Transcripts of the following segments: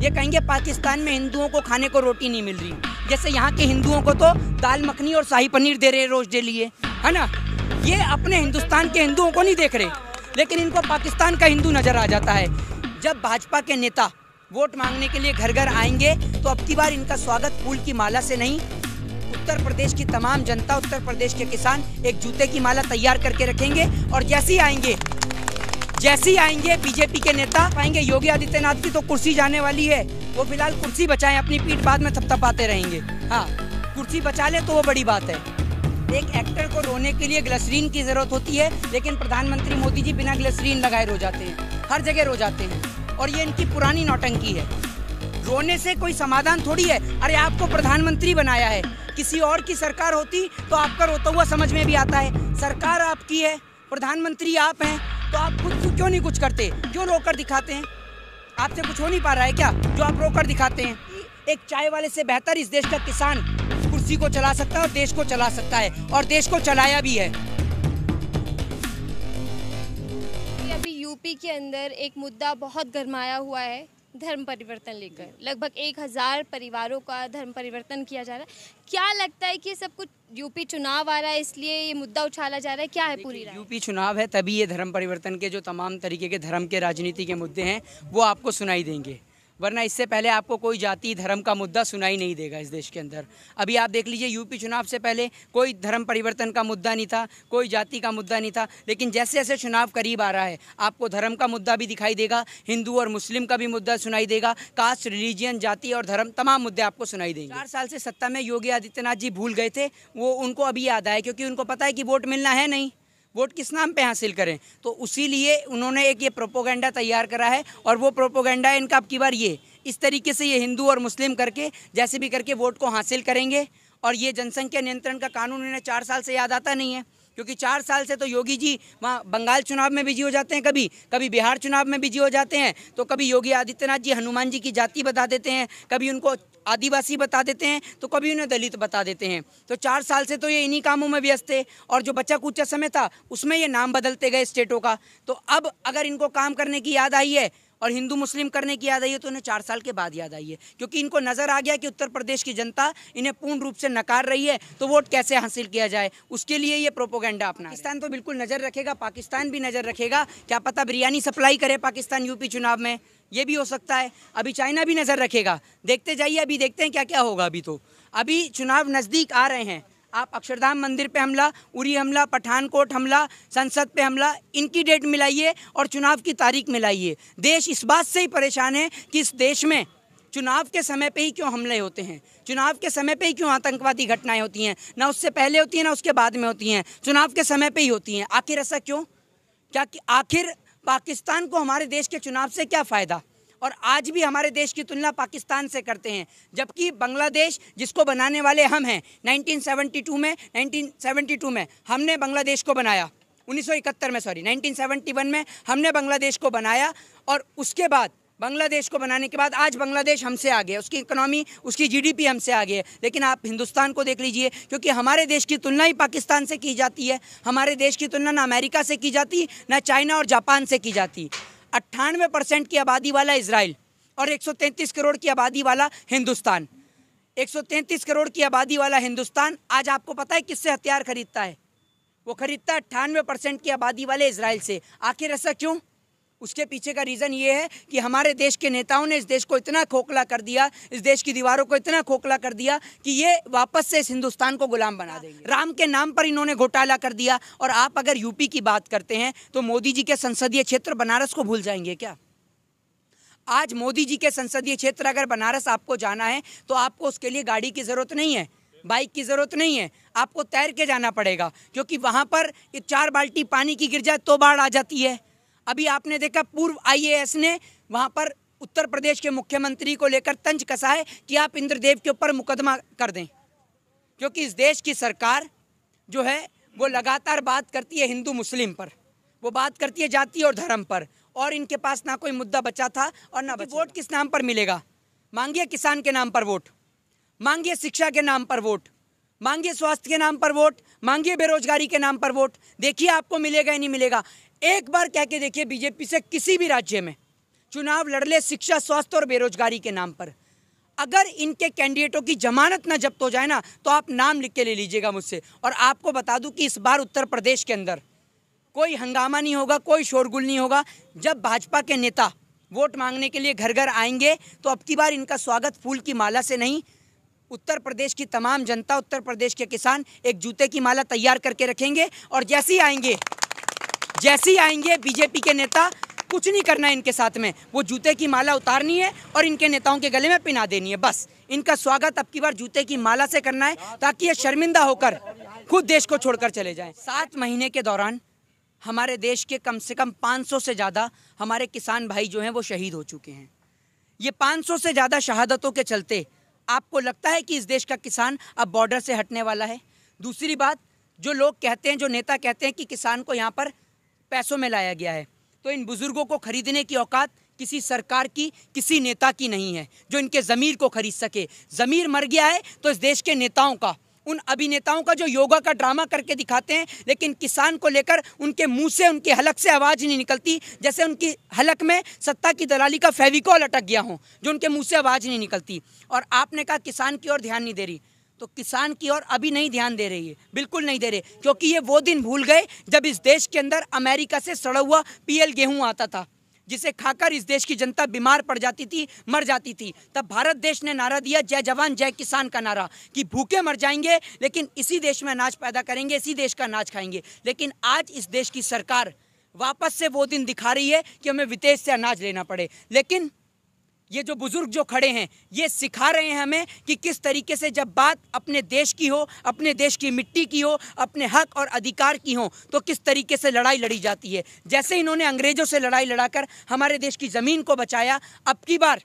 ये कहेंगे पाकिस्तान में हिंदुओं को खाने को रोटी नहीं मिल रही, जैसे यहाँ के हिंदुओं को तो दाल मखनी और शाही पनीर दे रहे रोज डेली है ना। ये अपने हिंदुस्तान के हिंदुओं को नहीं देख रहे, लेकिन इनको पाकिस्तान का हिंदू नजर आ जाता है। जब भाजपा के नेता वोट मांगने के लिए घर घर आएंगे तो अब की बार इनका स्वागत फूल की माला से नहीं, उत्तर प्रदेश की तमाम जनता, उत्तर प्रदेश के किसान एक जूते की माला तैयार करके रखेंगे। और जैसे ही आएंगे बीजेपी के नेता पाएंगे योगी आदित्यनाथ की तो कुर्सी जाने वाली है, वो फिलहाल कुर्सी बचाएं, अपनी पीठ बाद में थपथपाते रहेंगे। हाँ, कुर्सी बचा ले तो वो बड़ी बात है। एक एक्टर को रोने के लिए ग्लिसरीन की जरूरत होती है, लेकिन प्रधानमंत्री मोदी जी बिना ग्लिसरीन लगाए रो जाते हैं, हर जगह रो जाते हैं, और ये इनकी पुरानी नौटंकी है। रोने से कोई समाधान थोड़ी है। अरे आपको प्रधानमंत्री बनाया है, किसी और की सरकार होती तो आपका रोता हुआ समझ में भी आता है। सरकार आपकी है, प्रधानमंत्री आप हैं, तो आप खुद क्यों नहीं कुछ करते, क्यों रोकर दिखाते हैं? आपसे कुछ हो नहीं पा रहा है क्या जो आप रोकर दिखाते हैं? एक चाय वाले से बेहतर इस देश का किसान कुर्सी को चला सकता है और देश को चला सकता है, और देश को चलाया भी है। अभी यूपी के अंदर एक मुद्दा बहुत गरमाया हुआ है, धर्म परिवर्तन लेकर। लगभग 1000 परिवारों का धर्म परिवर्तन किया जा रहा है। क्या लगता है कि सब कुछ यूपी चुनाव आ रहा है इसलिए ये मुद्दा उछाला जा रहा है, क्या है पूरी राय? यूपी चुनाव है तभी ये धर्म परिवर्तन के जो तमाम तरीके के धर्म के राजनीति के मुद्दे हैं वो आपको सुनाई देंगे, वरना इससे पहले आपको कोई जाति धर्म का मुद्दा सुनाई नहीं देगा इस देश के अंदर। अभी आप देख लीजिए, यूपी चुनाव से पहले कोई धर्म परिवर्तन का मुद्दा नहीं था, कोई जाति का मुद्दा नहीं था, लेकिन जैसे जैसे चुनाव करीब आ रहा है आपको धर्म का मुद्दा भी दिखाई देगा, हिंदू और मुस्लिम का भी मुद्दा सुनाई देगा, कास्ट, रिलीजियन, जाति और धर्म तमाम मुद्दे आपको सुनाई देंगे। 4 साल से सत्ता में योगी आदित्यनाथ जी भूल गए थे, वो उनको अभी याद आया, क्योंकि उनको पता है कि वोट मिलना है नहीं, वोट किस नाम पे हासिल करें। तो उसी लिए उन्होंने एक ये प्रोपोगंडा तैयार करा है, और वो प्रोपोगंडा है इनका अब की बार ये इस तरीके से ये हिंदू और मुस्लिम करके जैसे भी करके वोट को हासिल करेंगे। और ये जनसंख्या नियंत्रण का कानून इन्हें 4 साल से याद आता नहीं है, क्योंकि 4 साल से तो योगी जी वहाँ बंगाल चुनाव में बिजी हो जाते हैं, कभी बिहार चुनाव में बिजी हो जाते हैं, तो कभी योगी आदित्यनाथ जी हनुमान जी की जाति बता देते हैं, कभी उनको आदिवासी बता देते हैं, तो कभी उन्हें दलित बता देते हैं। तो 4 साल से तो ये इन्हीं कामों में व्यस्त थे, और जो बचा कुचा समय था उसमें ये नाम बदलते गए स्टेटों का। तो अब अगर इनको काम करने की याद आई है और हिंदू मुस्लिम करने की याद आई है तो इन्हें 4 साल के बाद याद आई है, क्योंकि इनको नज़र आ गया कि उत्तर प्रदेश की जनता इन्हें पूर्ण रूप से नकार रही है, तो वोट कैसे हासिल किया जाए, उसके लिए ये प्रोपोगंडा अपना। पाकिस्तान तो बिल्कुल नज़र रखेगा, पाकिस्तान भी नज़र रखेगा, क्या पता बिरयानी सप्लाई करे पाकिस्तान यूपी चुनाव में, ये भी हो सकता है। अभी चाइना भी नज़र रखेगा, देखते जाइए, अभी देखते हैं क्या क्या होगा। अभी चुनाव नज़दीक आ रहे हैं। आप अक्षरधाम मंदिर पे हमला, उरी हमला, पठानकोट हमला, संसद पे हमला, इनकी डेट मिलाइए और चुनाव की तारीख मिलाइए। देश इस बात से ही परेशान है कि इस देश में चुनाव के समय पे ही क्यों हमले होते हैं, चुनाव के समय पे ही क्यों आतंकवादी घटनाएं होती हैं, ना उससे पहले होती हैं ना उसके बाद में होती हैं, चुनाव के समय पे ही होती हैं। आखिर ऐसा क्यों? क्या कि आखिर पाकिस्तान को हमारे देश के चुनाव से क्या फ़ायदा? और आज भी हमारे देश की तुलना पाकिस्तान से करते हैं, जबकि बांग्लादेश जिसको बनाने वाले हम हैं, 1972 में हमने बांग्लादेश को बनाया, 1971 में हमने बांग्लादेश को बनाया, और उसके बाद बांग्लादेश को बनाने के बाद आज बांग्लादेश हमसे आगे है, उसकी इकोनॉमी, उसकी जीडीपी हमसे आगे है। लेकिन आप हिंदुस्तान को देख लीजिए, क्योंकि हमारे देश की तुलना ही पाकिस्तान से की जाती है, हमारे देश की तुलना ना अमेरिका से की जाती, ना चाइना और जापान से की जाती। 98% की आबादी वाला इजराइल और 133 करोड़ की आबादी वाला हिंदुस्तान, 133 करोड़ की आबादी वाला हिंदुस्तान आज आपको पता है किससे हथियार खरीदता है? वो खरीदता है 98% की आबादी वाले इजराइल से। आखिर ऐसा क्यों? उसके पीछे का रीज़न ये है कि हमारे देश के नेताओं ने इस देश को इतना खोखला कर दिया, इस देश की दीवारों को इतना खोखला कर दिया कि ये वापस से इस हिंदुस्तान को गुलाम बना देंगे। राम के नाम पर इन्होंने घोटाला कर दिया। और आप अगर यूपी की बात करते हैं तो मोदी जी के संसदीय क्षेत्र बनारस को भूल जाएंगे क्या? आज मोदी जी के संसदीय क्षेत्र अगर बनारस आपको जाना है तो आपको उसके लिए गाड़ी की ज़रूरत नहीं है, बाइक की ज़रूरत नहीं है, आपको तैर के जाना पड़ेगा, क्योंकि वहाँ पर 4 बाल्टी पानी की गिर जाए तो बाढ़ आ जाती है। अभी आपने देखा पूर्व IAS ने वहाँ पर उत्तर प्रदेश के मुख्यमंत्री को लेकर तंज कसा है कि आप इंद्रदेव के ऊपर मुकदमा कर दें, क्योंकि इस देश की सरकार जो है वो लगातार बात करती है हिंदू मुस्लिम पर, वो बात करती है जाति और धर्म पर, और इनके पास ना कोई मुद्दा बचा था और ना वोट किस नाम पर मिलेगा। मांगिए किसान के नाम पर वोट, मांगिए शिक्षा के नाम पर वोट, मांगिए स्वास्थ्य के नाम पर वोट, मांगिए बेरोजगारी के नाम पर वोट, देखिए आपको मिलेगा या नहीं मिलेगा। एक बार कह के देखिए बीजेपी से किसी भी राज्य में चुनाव लड़ ले शिक्षा, स्वास्थ्य और बेरोजगारी के नाम पर। अगर इनके कैंडिडेटों की जमानत ना जब्त हो जाए ना, तो आप नाम लिख के ले लीजिएगा मुझसे। और आपको बता दूं कि इस बार उत्तर प्रदेश के अंदर कोई हंगामा नहीं होगा, कोई शोरगुल नहीं होगा। जब भाजपा के नेता वोट मांगने के लिए घर घर आएंगे तो अब की बार इनका स्वागत फूल की माला से नहीं, उत्तर प्रदेश की तमाम जनता, उत्तर प्रदेश के किसान एक जूते की माला तैयार करके रखेंगे। और जैसे ही आएंगे बीजेपी के नेता, कुछ नहीं करना है इनके साथ में, वो जूते की माला उतारनी है और इनके नेताओं के गले में पिना देनी है। बस इनका स्वागत अब की बार जूते की माला से करना है, ताकि ये शर्मिंदा होकर खुद देश को छोड़कर चले जाएं। 7 महीने के दौरान हमारे देश के कम से कम 500 से ज़्यादा हमारे किसान भाई जो हैं वो शहीद हो चुके हैं। ये 500 से ज़्यादा शहादतों के चलते आपको लगता है कि इस देश का किसान अब बॉर्डर से हटने वाला है? दूसरी बात, जो लोग कहते हैं, जो नेता कहते हैं कि किसान को यहाँ पर पैसों में लाया गया है, तो इन बुजुर्गों को खरीदने की औकात किसी सरकार की, किसी नेता की नहीं है जो इनके ज़मीर को खरीद सके। ज़मीर मर गया है तो इस देश के नेताओं का, उन अभिनेताओं का जो योगा का ड्रामा करके दिखाते हैं, लेकिन किसान को लेकर उनके मुंह से, उनकी हलक से आवाज़ नहीं निकलती, जैसे उनकी हलक में सत्ता की दलाली का फेविकॉल अटक गया हो, जो उनके मुंह से आवाज़ नहीं निकलती। और आपने कहा किसान की ओर ध्यान नहीं दे रही, तो किसान की ओर अभी नहीं ध्यान दे रही है, बिल्कुल नहीं दे रहे, क्योंकि ये वो दिन भूल गए जब इस देश के अंदर अमेरिका से सड़ा हुआ PL गेहूँ आता था, जिसे खाकर इस देश की जनता बीमार पड़ जाती थी, मर जाती थी। तब भारत देश ने नारा दिया, जय जवान जय किसान का नारा, कि भूखे मर जाएंगे लेकिन इसी देश में अनाज पैदा करेंगे, इसी देश का अनाज खाएंगे। लेकिन आज इस देश की सरकार वापस से वो दिन दिखा रही है कि हमें विदेश से अनाज लेना पड़े। लेकिन ये जो बुजुर्ग जो खड़े हैं, ये सिखा रहे हैं हमें कि किस तरीके से जब बात अपने देश की हो, अपने देश की मिट्टी की हो, अपने हक और अधिकार की हो, तो किस तरीके से लड़ाई लड़ी जाती है। जैसे इन्होंने अंग्रेजों से लड़ाई लड़ाकर हमारे देश की ज़मीन को बचाया, अब की बार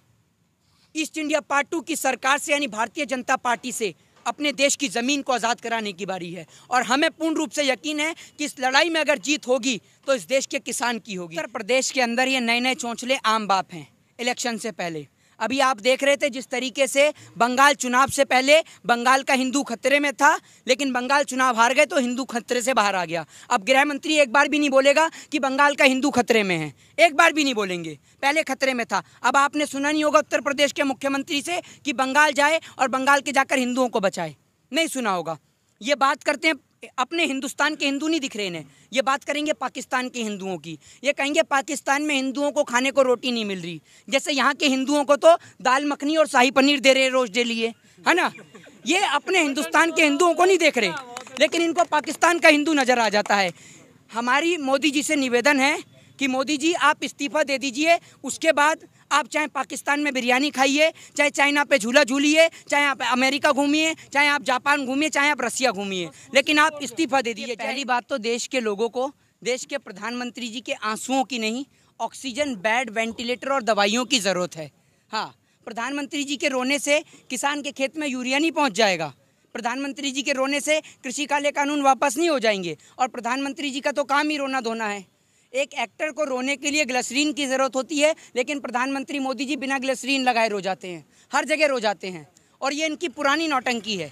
ईस्ट इंडिया पार्ट 2 की सरकार से, यानी भारतीय जनता पार्टी से, अपने देश की ज़मीन को आज़ाद कराने की बारी है। और हमें पूर्ण रूप से यकीन है कि इस लड़ाई में अगर जीत होगी तो इस देश के किसान की होगी। उत्तर प्रदेश के अंदर ये नए नए चौंचले आम बाप हैं इलेक्शन से पहले। अभी आप देख रहे थे जिस तरीके से बंगाल चुनाव से पहले बंगाल का हिंदू खतरे में था, लेकिन बंगाल चुनाव हार गए तो हिंदू खतरे से बाहर आ गया। अब गृह मंत्री एक बार भी नहीं बोलेगा कि बंगाल का हिंदू खतरे में है, एक बार भी नहीं बोलेंगे। पहले खतरे में था। अब आपने सुना नहीं होगा उत्तर प्रदेश के मुख्यमंत्री से कि बंगाल जाए और बंगाल के जाकर हिंदुओं को बचाए, नहीं सुना होगा। ये बात करते हैं, अपने हिंदुस्तान के हिंदू नहीं दिख रहे इन्हें, ये बात करेंगे पाकिस्तान के हिंदुओं की। ये कहेंगे पाकिस्तान में हिंदुओं को खाने को रोटी नहीं मिल रही, जैसे यहाँ के हिंदुओं को तो दाल मखनी और शाही पनीर दे रहे रोज डेली, है ना। ये अपने हिंदुस्तान के हिंदुओं को नहीं देख रहे, लेकिन इनको पाकिस्तान का हिंदू नज़र आ जाता है। हमारी मोदी जी से निवेदन है कि मोदी जी आप इस्तीफ़ा दे दीजिए, उसके बाद आप चाहे पाकिस्तान में बिरयानी खाइए, चाहे चाइना पे झूला झूलिए, चाहे आप अमेरिका घूमिए, चाहे आप जापान घूमिए, चाहे आप रसिया घूमिए, लेकिन आप इस्तीफ़ा दे दीजिए। पहली बात तो देश के लोगों को, देश के प्रधानमंत्री जी के आंसुओं की नहीं, ऑक्सीजन, बेड, वेंटिलेटर और दवाइयों की ज़रूरत है। हाँ, प्रधानमंत्री जी के रोने से किसान के खेत में यूरिया नहीं पहुँच जाएगा, प्रधानमंत्री जी के रोने से कृषि काले कानून वापस नहीं हो जाएंगे, और प्रधानमंत्री जी का तो काम ही रोना धोना है। एक एक्टर को रोने के लिए ग्लिसरीन की ज़रूरत होती है, लेकिन प्रधानमंत्री मोदी जी बिना ग्लिसरीन लगाए रो जाते हैं, हर जगह रो जाते हैं, और ये इनकी पुरानी नौटंकी है।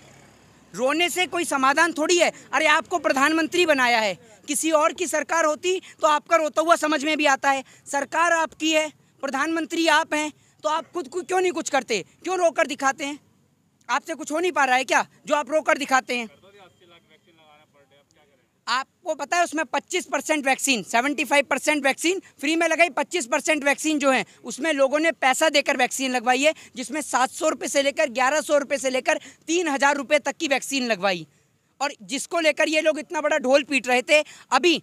रोने से कोई समाधान थोड़ी है। अरे आपको प्रधानमंत्री बनाया है, किसी और की सरकार होती तो आपका रोता हुआ समझ में भी आता है। सरकार आपकी है, प्रधानमंत्री आप हैं, तो आप खुद को क्यों नहीं कुछ करते, क्यों रोकर दिखाते हैं? आपसे कुछ हो नहीं पा रहा है क्या जो आप रोकर दिखाते हैं? आपको पता है उसमें 25% वैक्सीन, 75% वैक्सीन फ्री में लगाई, 25% वैक्सीन जो है उसमें लोगों ने पैसा देकर वैक्सीन लगवाई है, जिसमें 700 रुपये से लेकर 1100 रुपये से लेकर 3000 रुपये तक की वैक्सीन लगवाई, और जिसको लेकर ये लोग इतना बड़ा ढोल पीट रहे थे। अभी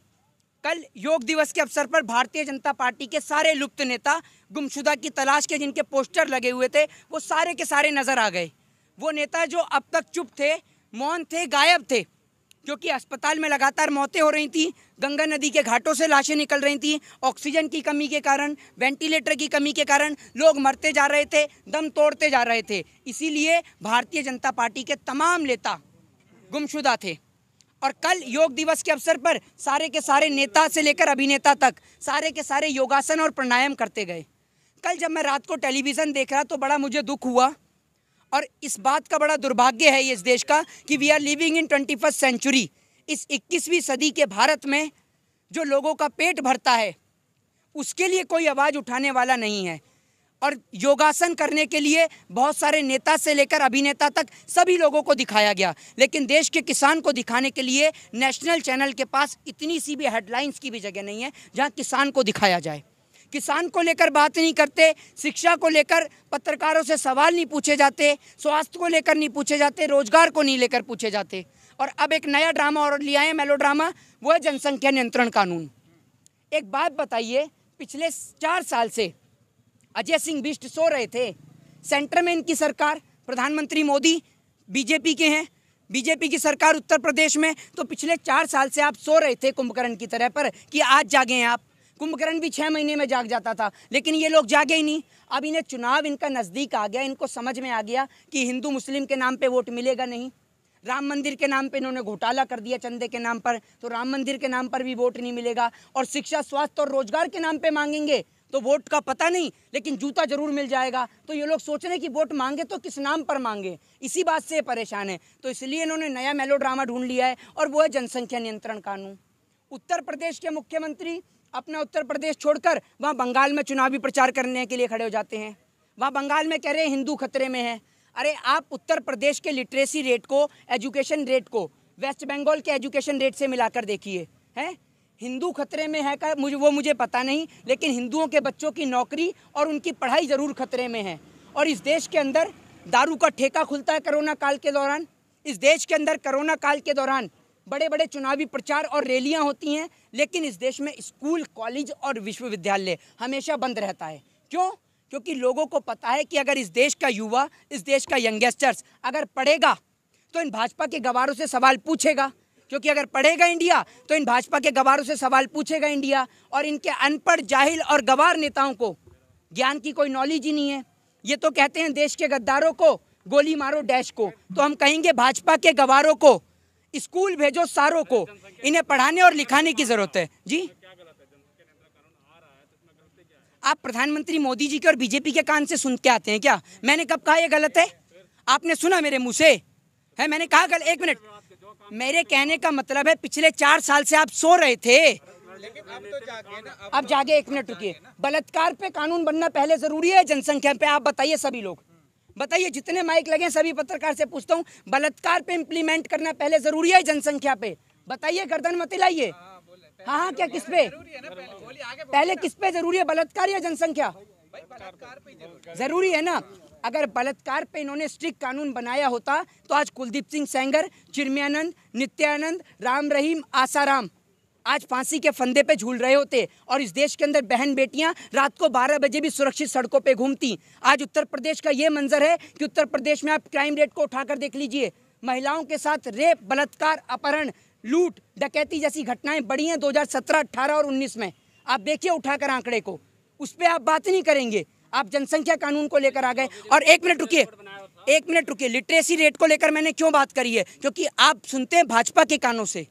कल योग दिवस के अवसर पर भारतीय जनता पार्टी के सारे लुप्त नेता, गुमशुदा की तलाश के जिनके पोस्टर लगे हुए थे, वो सारे के सारे नजर आ गए। वो नेता जो अब तक चुप थे, मौन थे, गायब थे, क्योंकि अस्पताल में लगातार मौतें हो रही थी, गंगा नदी के घाटों से लाशें निकल रही थी, ऑक्सीजन की कमी के कारण, वेंटिलेटर की कमी के कारण लोग मरते जा रहे थे, दम तोड़ते जा रहे थे। इसीलिए भारतीय जनता पार्टी के तमाम नेता गुमशुदा थे, और कल योग दिवस के अवसर पर सारे के सारे नेता से लेकर अभिनेता तक सारे के सारे योगासन और प्राणायाम करते गए। कल जब मैं रात को टेलीविज़न देख रहा तो बड़ा मुझे दुख हुआ, और इस बात का बड़ा दुर्भाग्य है ये इस देश का कि we are living in 21st century. इस 21वीं सदी के भारत में जो लोगों का पेट भरता है उसके लिए कोई आवाज़ उठाने वाला नहीं है। और योगासन करने के लिए बहुत सारे नेता से लेकर अभिनेता तक सभी लोगों को दिखाया गया, लेकिन देश के किसान को दिखाने के लिए नेशनल चैनल के पास इतनी सी भी हेडलाइंस की भी जगह नहीं है जहां किसान को दिखाया जाए। किसान को लेकर बात नहीं करते, शिक्षा को लेकर पत्रकारों से सवाल नहीं पूछे जाते, स्वास्थ्य को लेकर नहीं पूछे जाते, रोजगार को नहीं लेकर पूछे जाते। और अब एक नया ड्रामा और लिया है, मेलो ड्रामा, वो है जनसंख्या नियंत्रण कानून। एक बात बताइए, पिछले 4 साल से अजय सिंह बिष्ट सो रहे थे। सेंटर में इनकी सरकार, प्रधानमंत्री मोदी बीजेपी के हैं, बीजेपी की सरकार उत्तर प्रदेश में, तो पिछले 4 साल से आप सो रहे थे कुंभकर्ण की तरह पर कि आज जागे हैं आप। कुंभकर्ण भी 6 महीने में जाग जाता था, लेकिन ये लोग जागे ही नहीं। अब इन्हें चुनाव इनका नज़दीक आ गया, इनको समझ में आ गया कि हिंदू मुस्लिम के नाम पे वोट मिलेगा नहीं। राम मंदिर के नाम पे इन्होंने घोटाला कर दिया चंदे के नाम पर, तो राम मंदिर के नाम पर भी वोट नहीं मिलेगा। और शिक्षा, स्वास्थ्य और रोजगार के नाम पे मांगेंगे तो वोट का पता नहीं, लेकिन जूता जरूर मिल जाएगा। तो ये लोग सोच रहे हैं कि वोट मांगे तो किस नाम पर मांगे, इसी बात से परेशान है। तो इसलिए इन्होंने नया मेलो ड्रामा ढूंढ लिया है, और वो है जनसंख्या नियंत्रण कानून। उत्तर प्रदेश के मुख्यमंत्री अपना उत्तर प्रदेश छोड़कर वहाँ बंगाल में चुनावी प्रचार करने के लिए खड़े हो जाते हैं। वहाँ बंगाल में कह रहे हैं हिंदू खतरे में है। अरे आप उत्तर प्रदेश के लिटरेसी रेट को, एजुकेशन रेट को वेस्ट बंगाल के एजुकेशन रेट से मिलाकर देखिए, हैं हिंदू खतरे में है का मुझे पता नहीं, लेकिन हिंदुओं के बच्चों की नौकरी और उनकी पढ़ाई ज़रूर खतरे में है। और इस देश के अंदर दारू का ठेका खुलता है कोरोना काल के दौरान। इस देश के अंदर कोरोना काल के दौरान बड़े बड़े चुनावी प्रचार और रैलियां होती हैं, लेकिन इस देश में स्कूल, कॉलेज और विश्वविद्यालय हमेशा बंद रहता है। क्यों? क्योंकि लोगों को पता है कि अगर इस देश का युवा, इस देश का यंगस्टर्स अगर पढ़ेगा तो इन भाजपा के गवारों से सवाल पूछेगा, क्योंकि अगर पढ़ेगा इंडिया तो इन भाजपा के गवारों से सवाल पूछेगा इंडिया। और इनके अनपढ़, जाहिल और गवार नेताओं को ज्ञान की कोई नॉलेज ही नहीं है। ये तो कहते हैं देश के गद्दारों को गोली मारो डैश को, तो हम कहेंगे भाजपा के गवारों को स्कूल भेजो सारों को, इन्हें पढ़ाने और लिखाने की जरूरत है। जी, आप प्रधानमंत्री मोदी जी के और बीजेपी के कान से सुन के आते हैं क्या? मैंने कब कहा ये गलत है? आपने सुना मेरे मुंह से? है मैंने कहा गलत? एक मिनट, मेरे कहने का मतलब है पिछले 4 साल से आप सो रहे थे, अब जागे। एक मिनट रुकिए। बलात्कार पे कानून बनना पहले जरूरी है, जनसंख्या पे? आप बताइए, सभी लोग बताइए, जितने माइक लगे सभी पत्रकार से पूछता हूँ, बलात्कार पे इम्प्लीमेंट करना पहले जरूरी है जनसंख्या पे? बताइए, गर्दन मत हिलाइए। हाँ, क्या किस पे पहले, किस पे जरूरी है, बलात्कार या जनसंख्या? जरूरी है ना। अगर बलात्कार पे इन्होंने स्ट्रिक्ट कानून बनाया होता तो आज कुलदीप सिंह सेंगर, चिन्मयानंद, नित्यानंद, राम रहीम, आसाराम आज फांसी के फंदे पे झूल रहे होते, और इस देश के अंदर बहन बेटियां रात को 12 बजे भी सुरक्षित सड़कों पे घूमती। आज उत्तर प्रदेश का ये मंजर है कि उत्तर प्रदेश में आप क्राइम रेट को उठाकर देख लीजिए, महिलाओं के साथ रेप, बलात्कार, अपहरण, लूट, डकैती जैसी घटनाएं बढ़ी हैं 2017, 18 और 19 में। आप देखिए उठाकर आंकड़े को, उस पर आप बात नहीं करेंगे, आप जनसंख्या कानून को लेकर आ गए। और एक मिनट रुकिए, लिटरेसी रेट को लेकर मैंने क्यों बात करी है? क्योंकि आप सुनते हैं भाजपा के कानों से,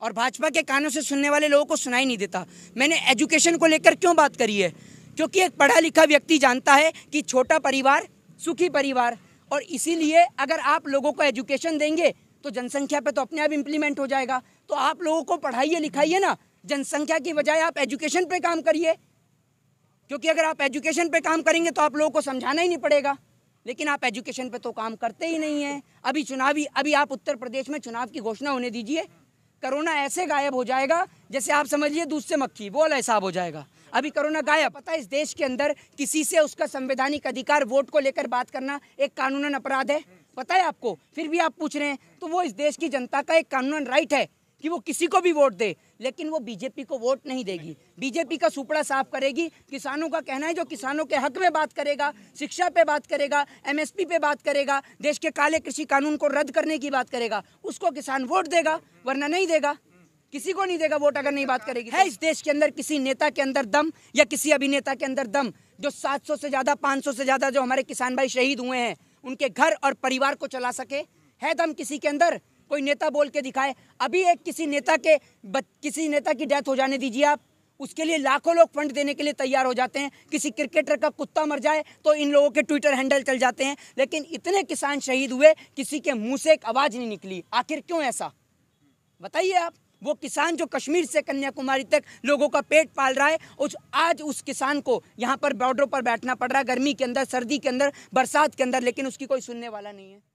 और भाजपा के कानों से सुनने वाले लोगों को सुनाई नहीं देता। मैंने एजुकेशन को लेकर क्यों बात करी है? क्योंकि एक पढ़ा लिखा व्यक्ति जानता है कि छोटा परिवार सुखी परिवार, और इसीलिए अगर आप लोगों को एजुकेशन देंगे तो जनसंख्या पे तो अपने आप इम्प्लीमेंट हो जाएगा। तो आप लोगों को पढ़ाइए लिखाइए ना, जनसंख्या की बजाय आप एजुकेशन पे काम करिए, क्योंकि अगर आप एजुकेशन पे काम करेंगे तो आप लोगों को समझाना ही नहीं पड़ेगा। लेकिन आप एजुकेशन पे तो काम करते ही नहीं हैं। अभी आप उत्तर प्रदेश में चुनाव की घोषणा होने दीजिए, कोरोना ऐसे गायब हो जाएगा जैसे आप समझ लीजिए दूध से मक्खी, वो वाला हिसाब हो जाएगा। अभी कोरोना गायब। पता है इस देश के अंदर किसी से उसका संवैधानिक अधिकार वोट को लेकर बात करना एक कानूनन अपराध है, पता है आपको? फिर भी आप पूछ रहे हैं। तो वो इस देश की जनता का एक कानूनन राइट है कि वो किसी को भी वोट दे, लेकिन वो बीजेपी को वोट नहीं देगी। बीजेपी का सुपड़ा साफ करेगी। किसानों का कहना है जो किसानों के हक में बात करेगा, शिक्षा पे बात करेगा, एमएसपी पे बात करेगा, देश के काले कृषि कानून को रद्द करने की बात करेगा, उसको किसान वोट देगा, वरना नहीं देगा। किसी को नहीं देगा वोट अगर नहीं बात करेगी। है इस देश के अंदर किसी नेता के अंदर दम या किसी अभिनेता के अंदर दम जो 700 से ज़्यादा, 500 से ज़्यादा जो हमारे किसान भाई शहीद हुए हैं उनके घर और परिवार को चला सके? है दम किसी के अंदर? कोई नेता बोल के दिखाए। अभी एक किसी नेता की डेथ हो जाने दीजिए आप, उसके लिए लाखों लोग फंड देने के लिए तैयार हो जाते हैं। किसी क्रिकेटर का कुत्ता मर जाए तो इन लोगों के ट्विटर हैंडल चल जाते हैं। लेकिन इतने किसान शहीद हुए, किसी के मुंह से एक आवाज़ नहीं निकली। आखिर क्यों ऐसा? बताइए आप। वो किसान जो कश्मीर से कन्याकुमारी तक लोगों का पेट पाल रहा है, आज उस किसान को यहाँ पर बॉर्डरों पर बैठना पड़ रहा है, गर्मी के अंदर, सर्दी के अंदर, बरसात के अंदर, लेकिन उसकी कोई सुनने वाला नहीं है।